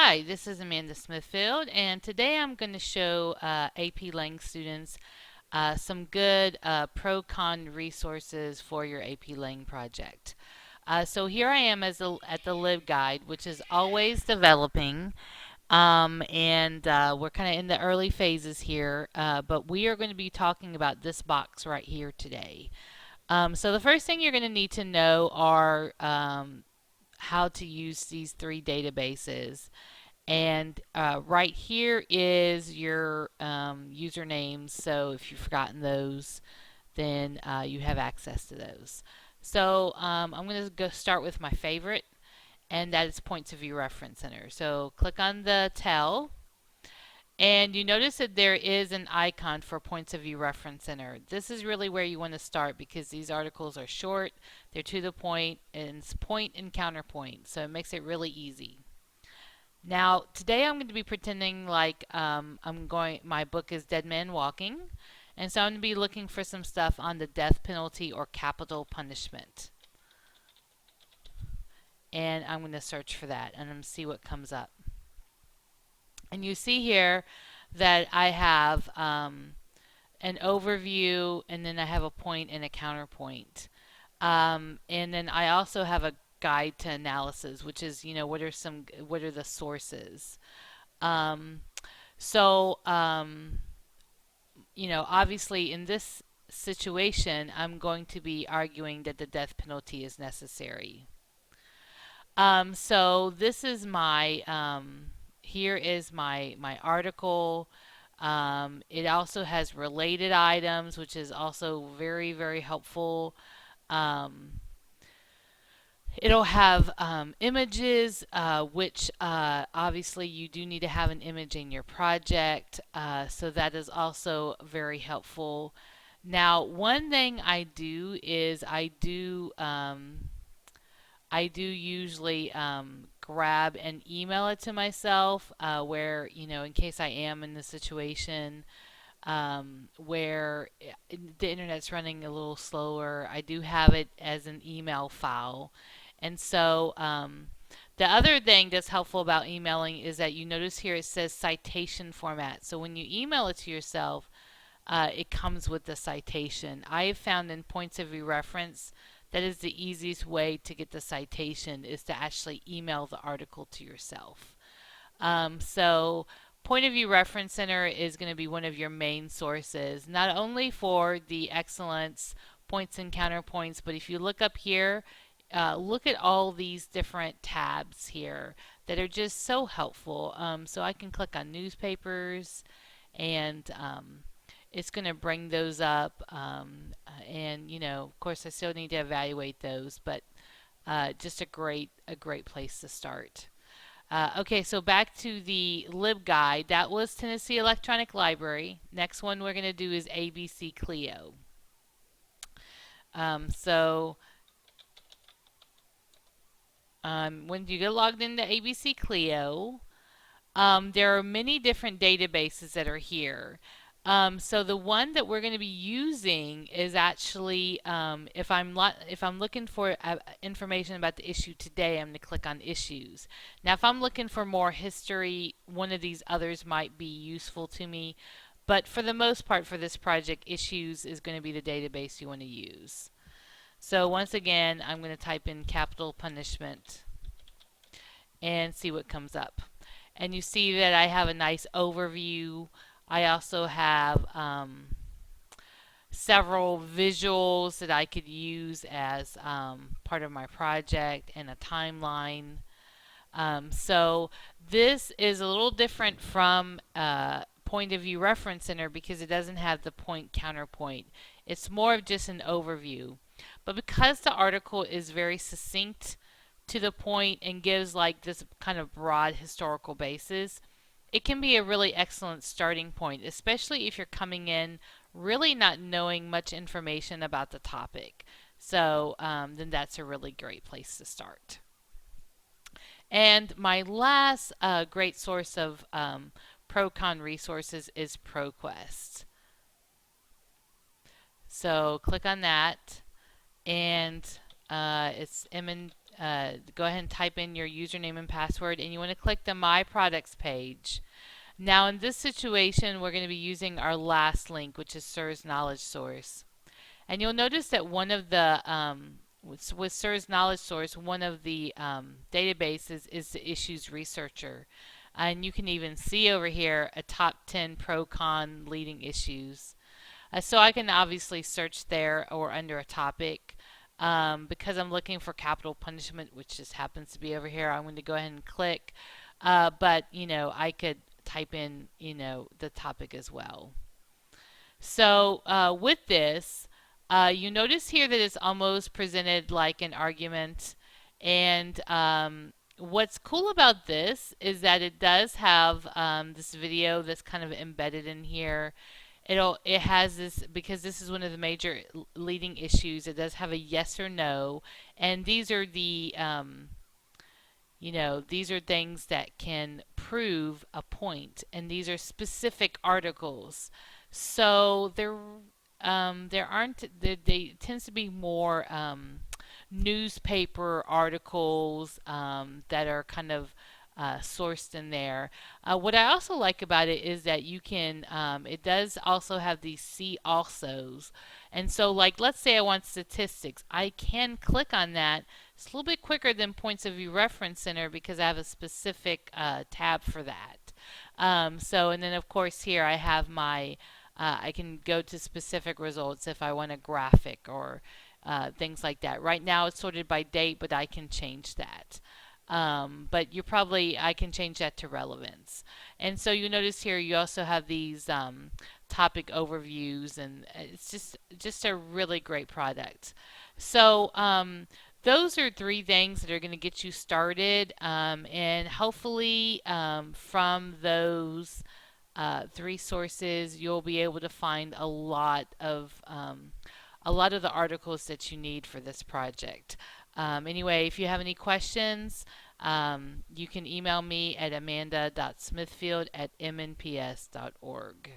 Hi, this is Amanda Smithfield, and today I'm going to show AP Lang students some good pro-con resources for your AP Lang project. So here I am at the LibGuide, which is always developing, and we're kind of in the early phases here, but we are going to be talking about this box right here today. So the first thing you're going to need to know are how to use these three databases. And right here is your usernames. So if you've forgotten those, then you have access to those. So I'm going to go start with my favorite, and that is Points of View Reference Center. So click on the tell, and you notice that there is an icon for Points of View Reference Center. This is really where you want to start because these articles are short, they're to the point, and it's point and counterpoint. So it makes it really easy. Now, today I'm going to be pretending like my book is Dead Man Walking. And so I'm going to be looking for some stuff on the death penalty or capital punishment. And I'm going to search for that and I'm going to see what comes up. And you see here that I have an overview, and then I have a point and a counterpoint. And then I also have a guide to analysis, which is, what are the sources. Um, so, obviously in this situation, I'm going to be arguing that the death penalty is necessary. So this is here is my article. It also has related items, which is also very, very helpful. Um, It'll have images, which obviously you do need to have an image in your project, so that is also very helpful. Now, one thing I do is I do usually grab and email it to myself, where in case I am in the situation where the internet's running a little slower, I do have it as an email file. And so the other thing that's helpful about emailing is that you notice here it says citation format. So when you email it to yourself, it comes with the citation. I have found in Points of View Reference that is the easiest way to get the citation is to actually email the article to yourself. So Point of View Reference Center is going to be one of your main sources, not only for the excellence points and counterpoints, but if you look up here, look at all these different tabs here that are just so helpful. So I can click on newspapers, and it's going to bring those up. And of course, I still need to evaluate those, but just a great place to start. Okay, so back to the LibGuide. That was Tennessee Electronic Library. Next one we're going to do is ABC Clio. So when you get logged into ABC Clio, there are many different databases that are here. So the one that we're going to be using is actually, if I'm looking for information about the issue today, I'm going to click on issues. Now, if I'm looking for more history, one of these others might be useful to me. But for the most part, for this project, issues is going to be the database you want to use. So once again, I'm going to type in capital punishment and see what comes up. And you see that I have a nice overview. I also have several visuals that I could use as part of my project and a timeline. So this is a little different from Point of View Reference Center because it doesn't have the point counterpoint. It's more of just an overview. But because the article is very succinct, to the point, and gives like this kind of broad historical basis, it can be a really excellent starting point, especially if you're coming in really not knowing much information about the topic. So then that's a really great place to start. And my last great source of pro-con resources is ProQuest. So click on that, and it's go ahead and type in your username and password, and you want to click the My Products page. Now, in this situation, we're going to be using our last link, which is SIR's Knowledge Source. And you'll notice that one of the, with SIR's Knowledge Source, one of the databases is the Issues Researcher. And you can even see over here a top 10 pro-con leading issues. So I can obviously search there or under a topic. Because I'm looking for capital punishment, which just happens to be over here, I'm going to go ahead and click. But, I could type in, the topic as well. So with this, you notice here that it's almost presented like an argument. And what's cool about this is that it does have this video that's kind of embedded in here. It has this, because this is one of the major leading issues. It does have a yes or no, and these are the these are things that can prove a point, and these are specific articles. So there aren't they tends to be more newspaper articles that are kind of sourced in there. What I also like about it is that you can, it does also have these see alsos. And so, like, let's say I want statistics. I can click on that. It's a little bit quicker than Points of View Reference Center because I have a specific tab for that. And then of course here I have my, I can go to specific results if I want a graphic or things like that. Right now it's sorted by date, but I can change that. But I can change that to relevance. And so you notice here you also have these topic overviews, and it's just a really great product. So those are three things that are going to get you started, and hopefully from those three sources you'll be able to find a lot of the articles that you need for this project. Anyway, if you have any questions, you can email me at amanda.smithfield@mnps.org.